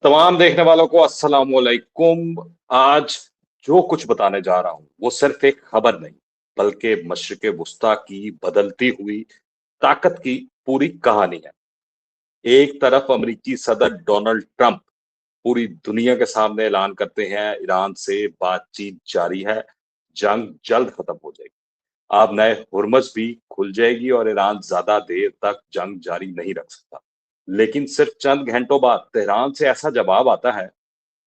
तमाम देखने वालों को अस्सलाम वालेकुम। आज जो कुछ बताने जा रहा हूं वो सिर्फ एक खबर नहीं बल्कि मशरिक वुस्ता की बदलती हुई ताकत की पूरी कहानी है। एक तरफ अमेरिकी सदर डोनाल्ड ट्रंप पूरी दुनिया के सामने ऐलान करते हैं ईरान से बातचीत जारी है, जंग जल्द खत्म हो जाएगी। अब नए हुर्मस भी खुल जाएगी और ईरान ज्यादा देर तक जंग जारी नहीं रख सकता। लेकिन सिर्फ चंद घंटों बाद तेहरान से ऐसा जवाब आता है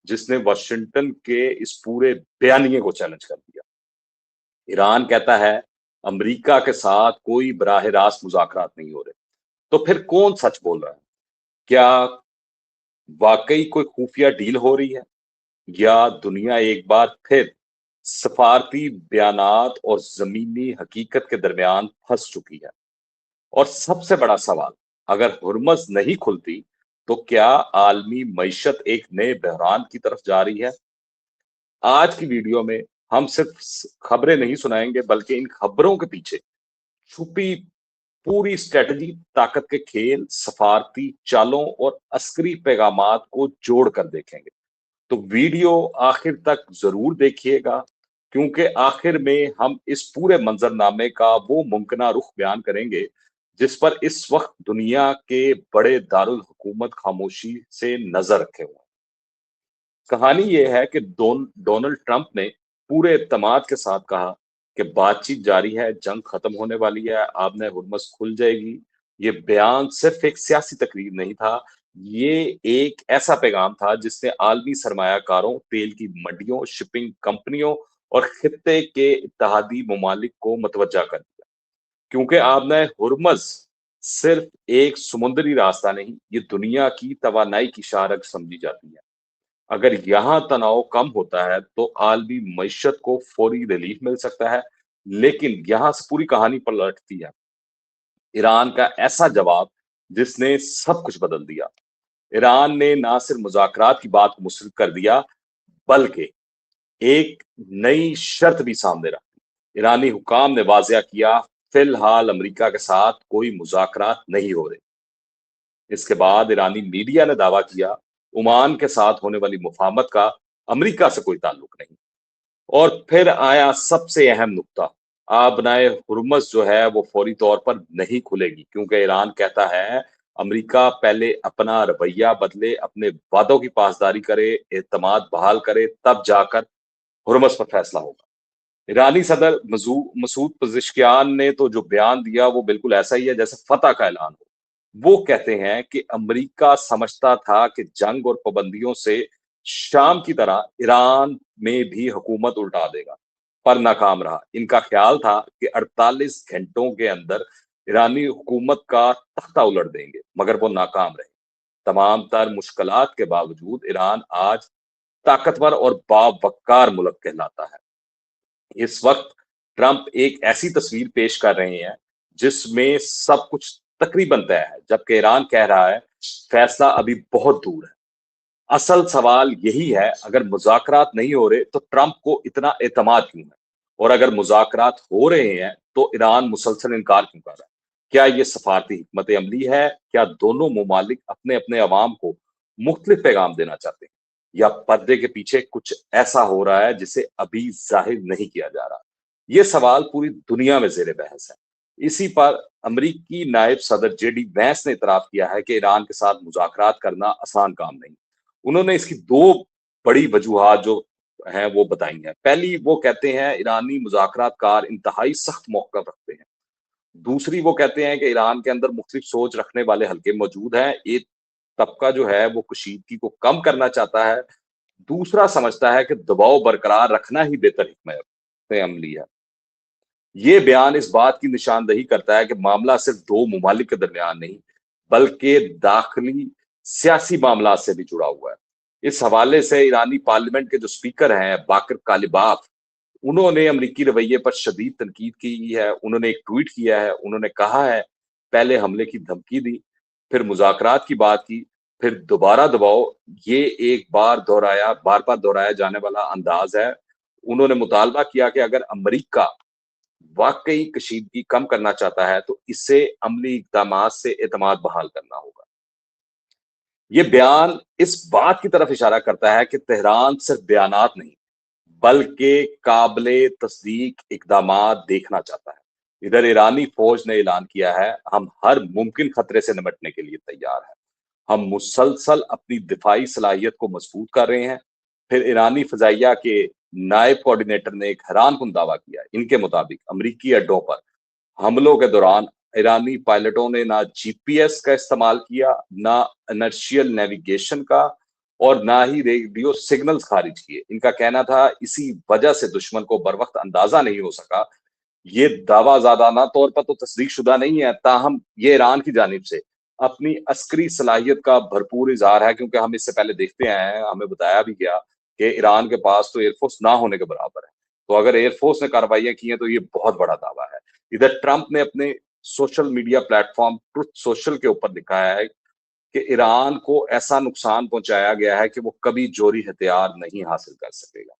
जिसने वाशिंगटन के इस पूरे बयानिए को चैलेंज कर दिया। ईरान कहता है अमेरिका के साथ कोई बराह रास्त मुज़ाकरात नहीं हो रहे। तो फिर कौन सच बोल रहा है? क्या वाकई कोई खुफिया डील हो रही है या दुनिया एक बार फिर सफारती बयानात और जमीनी हकीकत के दरमियान फंस चुकी है? और सबसे बड़ा सवाल, अगर हुर्मस नहीं खुलती तो क्या आलमी मईशत एक नए बहरान की तरफ जा रही है? आज की वीडियो में हम सिर्फ खबरें नहीं सुनाएंगे बल्कि इन खबरों के पीछे छुपी पूरी स्ट्रेटजी, ताकत के खेल, सफारती चालों और अस्करी पैगामात को जोड़कर देखेंगे। तो वीडियो आखिर तक जरूर देखिएगा, क्योंकि आखिर में हम इस पूरे मंजरनामे का वो मुमकिना रुख बयान करेंगे जिस पर इस वक्त दुनिया के बड़े दारुल हुकूमत खामोशी से नजर रखे हुए हैं। कहानी ये है कि डोनाल्ड ट्रंप ने पूरे एतमाद के साथ कहा कि बातचीत जारी है, जंग खत्म होने वाली है, आबने हुर्मस खुल जाएगी। ये बयान सिर्फ एक सियासी तकरीर नहीं था, ये एक ऐसा पैगाम था जिसने आलमी सरमायाकारों, तेल की मंडियों, शिपिंग कंपनियों और खित्ते के इत्तेहादी ममालिक को मतवज्जा कर दिया। क्योंकि आबने हुर्मस सिर्फ एक समुद्री रास्ता नहीं, ये दुनिया की तवानाई की शारक समझी जाती है। अगर यहाँ तनाव कम होता है तो आलमी मईशत को फौरी रिलीफ मिल सकता है, लेकिन यहाँ से पूरी कहानी पलटती है। ईरान का ऐसा जवाब जिसने सब कुछ बदल दिया। ईरान ने ना सिर्फ मुज़ाकरात की बात को मुस्तरद कर दिया, बल्कि एक नई शर्त भी सामने रखी। ईरानी हुकाम ने वाज़ेह किया, फिलहाल अमेरिका के साथ कोई मुज़ाकरात नहीं हो रहे। इसके बाद ईरानी मीडिया ने दावा किया, ओमान के साथ होने वाली मुफाहमत का अमेरिका से कोई ताल्लुक नहीं। और फिर आया सबसे अहम नुकता, आबनाए हुर्मस जो है वो फौरी तौर पर नहीं खुलेगी, क्योंकि ईरान कहता है अमेरिका पहले अपना रवैया बदले, अपने वादों की पासदारी करे, एतमाद बहाल करे, तब जाकर हुर्मस पर फैसला होगा। ईरानी सदर मसूद पजिशकियान ने तो जो बयान दिया वो बिल्कुल ऐसा ही है जैसे फतह का ऐलान हो। वो कहते हैं कि अमेरिका समझता था कि जंग और पाबंदियों से शाम की तरह ईरान में भी हुकूमत उल्टा देगा, पर नाकाम रहा। इनका ख्याल था कि 48 घंटों के अंदर ईरानी हुकूमत का तख्ता उलट देंगे, मगर वो नाकाम रहे। तमाम तर मुश्किलात के बावजूद ईरान आज ताकतवर और बावकार मुल्क कहलाता है। इस वक्त ट्रंप एक ऐसी तस्वीर पेश कर रहे हैं जिसमें सब कुछ तकरीबन तय है, जबकि ईरान कह रहा है फैसला अभी बहुत दूर है। असल सवाल यही है, अगर मुज़ाकरात नहीं हो रहे तो ट्रंप को इतना एतमाद क्यों है? और अगर मुज़ाकरात हो रहे हैं तो ईरान मुसलसल इनकार क्यों कर रहा है? क्या ये सफारती हिकमत अमली है? क्या दोनों ममालिक अपने अपने अवाम को मुख्तलिफ पैगाम देना चाहते हैं, या पर्दे के पीछे कुछ ऐसा हो रहा है जिसे अभी जाहिर नहीं किया जा रहा? ये सवाल पूरी दुनिया में जेर बहस है। इसी पर अमरीकी नायब सदर जेडी वैंस ने इतराफ किया है कि ईरान के साथ मुज़ाकरात करना आसान काम नहीं। उन्होंने इसकी 2 बड़ी वजूहात जो हैं वो बताई हैं। पहली, वो कहते हैं ईरानी मुज़ाकरातकार इंतहाई सख्त मौक़िफ़ रखते हैं। दूसरी, वो कहते हैं कि ईरान के अंदर मुख्तलिफ सोच रखने वाले हलके मौजूद हैं। एक तबका जो है वो कशीदगी को कम करना चाहता है, दूसरा समझता है कि दबाव बरकरार रखना ही बेहतर हिकमत अमली है। ये बयान इस बात की निशानदही करता है कि मामला सिर्फ 2 ममालिक के दरमियान नहीं, बल्कि दाखिली सियासी मामला से भी जुड़ा हुआ है। इस हवाले से ईरानी पार्लियामेंट के जो स्पीकर हैं, बाकर कालिबाफ, उन्होंने अमरीकी रवैये पर शदीद तनकीद की है। उन्होंने एक ट्वीट किया है, उन्होंने कहा है, पहले हमले की धमकी दी, फिर मुज़ाकरात की बात की, फिर दोबारा दबाव। ये एक बार-बार दोहराया जाने वाला अंदाज है। उन्होंने मुतालबा किया कि अगर अमरीका वाकई कशीदगी कम करना चाहता है तो इसे अमली इक़दामात से एतमाद बहाल करना होगा। یہ بیان اس بات کی طرف اشارہ کرتا ہے کہ تہران صرف بیانات نہیں بلکہ قابل تصدیق اقدامات دیکھنا چاہتا ہے۔ ادھر ایرانی فوج نے اعلان کیا ہے ہم ہر ممکن خطرے سے نمٹنے کے لیے تیار ہیں، ہم مسلسل اپنی دفاعی صلاحیت کو مضبوط کر رہے ہیں۔ پھر ایرانی فضائیہ کے نائب کوارڈینیٹر نے ایک حیران کن دعویٰ کیا، ان کے مطابق امریکی اڈوں پر حملوں کے دوران ایرانی پائلٹوں نے نہ جی پی ایس کا استعمال کیا، نہ انرشیل نیویگیشن کا، اور نہ ہی ریڈیو سگنلز خارج کیے۔ ان کا کہنا تھا اسی وجہ سے دشمن کو بر وقت اندازہ نہیں ہو سکا۔ یہ دعویٰ زادانہ طور پر تو تصدیق شدہ نہیں ہے، تاہم یہ ایران کی جانب سے اپنی عسکری صلاحیت کا بھرپور اظہار ہے، کیونکہ ہم اس سے پہلے دیکھتے ہیں، ہمیں بتایا بھی گیا کہ ایران کے پاس تو ایئر فورس نہ ہونے کے برابر ہے، تو اگر ایئر فورس نے کارروائیاں کی ہیں تو یہ بہت بڑا دعویٰ ہے۔ ادھر ٹرمپ نے اپنے social media plate form truth social کے اوپر لکھا ہے کہ ایران کو ایسا نقصان پہنچایا گیا ہے کہ وہ کبھی جوہری ہتھیار نہیں حاصل کر سکے گا۔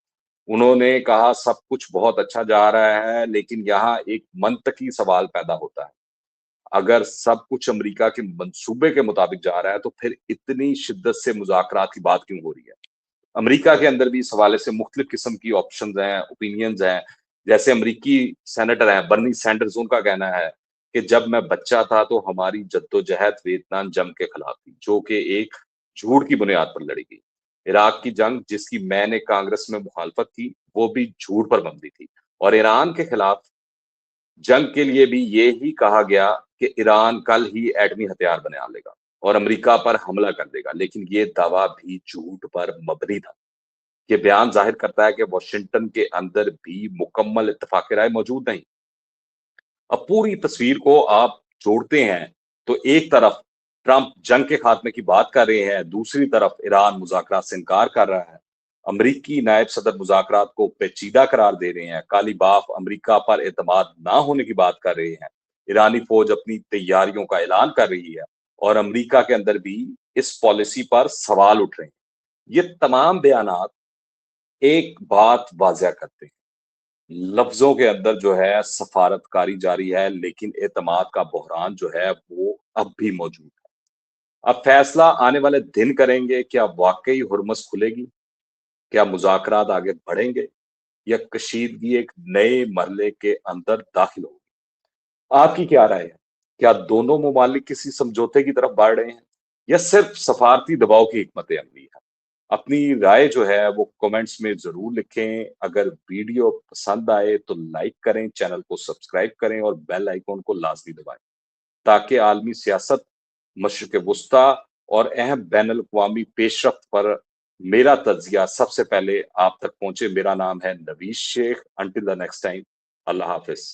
انہوں نے کہا سب کچھ بہت اچھا جا رہا ہے، لیکن یہاں ایک منطقی سوال پیدا ہوتا ہے، اگر سب کچھ امریکہ کے منصوبے کے مطابق جا رہا ہے تو پھر اتنی شدت سے مذاکرات کی بات کیوں ہو رہی ہے؟ امریکہ کے اندر بھی اس حوالے سے مختلف قسم کی آپشنز ہیں، اوپینینز ہیں۔ جیسے امریکی سینیٹر ہیں برنی سینڈرز، ان کا کہنا ہے کہ جب میں بچہ تھا تو ہماری جدوجہد ویتنام جنگ کے خلاف تھی، جو کہ ایک جھوٹ کی بنیاد پر لڑی گئی۔ عراق کی جنگ جس کی میں نے کانگریس میں مخالفت کی، وہ بھی جھوٹ پر مبنی تھی، اور ایران کے خلاف جنگ کے لیے بھی یہی کہا گیا کہ ایران کل ہی ایٹمی ہتھیار بنا لے گا اور امریکہ پر حملہ کر دے گا، لیکن یہ دعویٰ بھی جھوٹ پر مبنی تھا۔ یہ بیان ظاہر کرتا ہے کہ واشنگٹن کے اندر بھی مکمل اتفاق رائے موجود نہیں۔ اب پوری تصویر کو آپ جوڑتے ہیں تو ایک طرف ٹرمپ جنگ کے خاتمے کی بات کر رہے ہیں، دوسری طرف ایران مذاکرات سے انکار کر رہا ہے، امریکی نائب صدر مذاکرات کو پیچیدہ قرار دے رہے ہیں، کالی باف امریکہ پر اعتماد نہ ہونے کی بات کر رہے ہیں، ایرانی فوج اپنی تیاریوں کا اعلان کر رہی ہے، اور امریکہ کے اندر بھی اس پالیسی پر سوال اٹھ رہے ہیں۔ یہ تمام بیانات ایک بات واضح کرتے ہیں، لفظوں کے اندر جو ہے سفارت کاری جاری ہے، لیکن اعتماد کا بحران جو ہے وہ اب بھی موجود ہے۔ اب فیصلہ آنے والے دن کریں گے، کیا واقعی ہرمز کھلے گی، کیا مذاکرات آگے بڑھیں گے، یا کشیدگی ایک نئے مرحلے کے اندر داخل ہوگی۔ آپ کی کیا رائے ہے؟ کیا دونوں ممالک کسی سمجھوتے کی طرف بڑھ رہے ہیں یا صرف سفارتی دباؤ کی حکمت عملی ہے؟ اپنی رائے جو ہے وہ کمنٹس میں ضرور لکھیں۔ اگر ویڈیو پسند آئے تو لائک کریں، چینل کو سبسکرائب کریں اور بیل آئیکن کو لازمی دبائیں تاکہ عالمی سیاست، مشرق وسطی اور اہم بین الاقوامی پیش رفت پر میرا تجزیہ سب سے پہلے آپ تک پہنچے۔ میرا نام ہے نویش شیخ۔ انٹل دی نیکسٹ ٹائم، اللہ حافظ۔